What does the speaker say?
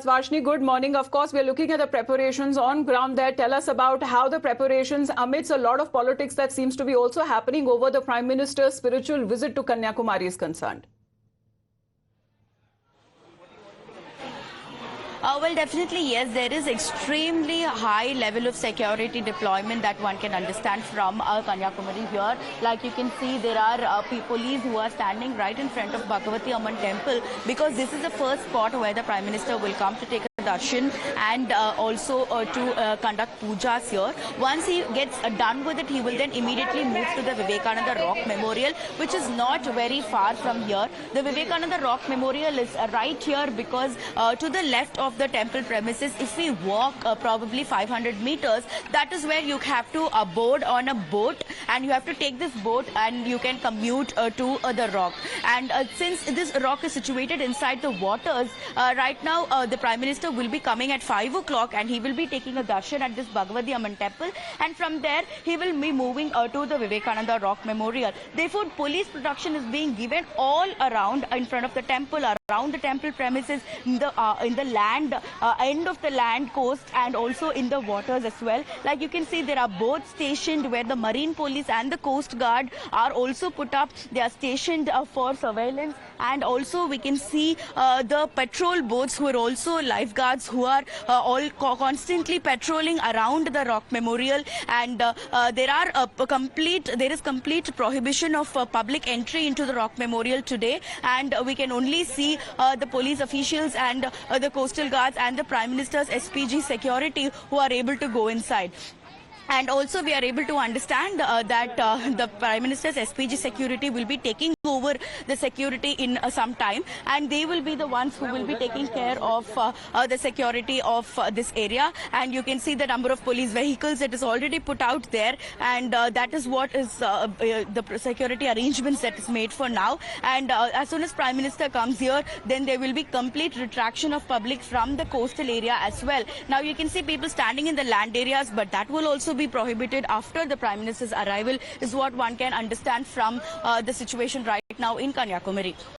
Vashni, good morning. Of course, we're looking at the preparations on ground there. Tell us about how the preparations amidst a lot of politics that seems to be also happening over the Prime Minister's spiritual visit to Kanyakumari is concerned. Well, definitely, yes, there is extremely high level of security deployment that one can understand from Kanyakumari here. Like you can see, there are police who are standing right in front of Bhagavati Amman temple because this is the first spot where the Prime Minister will come to take a darshan and also to conduct pujas here. Once he gets done with it, he will then immediately move to the Vivekananda Rock Memorial, which is not very far from here. The Vivekananda Rock Memorial is right here because to the left of the temple premises, if we walk probably 500 meters, that is where you have to board on a boat, and you have to take this boat and you can commute to the rock. And since this rock is situated inside the waters, right now the Prime Minister will be coming at 5 o'clock and he will be taking a darshan at this Bhagavati Amman temple, and from there he will be moving to the Vivekananda Rock Memorial. Therefore, police protection is being given all around in front of the temple, around the temple premises, in the land, end of the land coast, and also in the waters as well. Like you can see, there are boats stationed where the Marine Police and the Coast Guard are also put up. They are stationed for surveillance, and also we can see the patrol boats who are also lifeguards who are all constantly patrolling around the Rock Memorial. And there is complete prohibition of public entry into the Rock Memorial today, and we can only see the police officials and the coastal guards and the Prime Minister's SPG security who are able to go inside. And also we are able to understand that the Prime Minister's SPG security will be taking over the security in some time, and they will be the ones who will be taking care of the security of this area. And you can see the number of police vehicles that is already put out there, and that is what is the security arrangements that is made for now. And as soon as Prime Minister comes here, then there will be complete retraction of public from the coastal area as well. Now you can see people standing in the land areas, but that will also be prohibited after the Prime Minister's arrival, is what one can understand from the situation right now in Kanyakumari.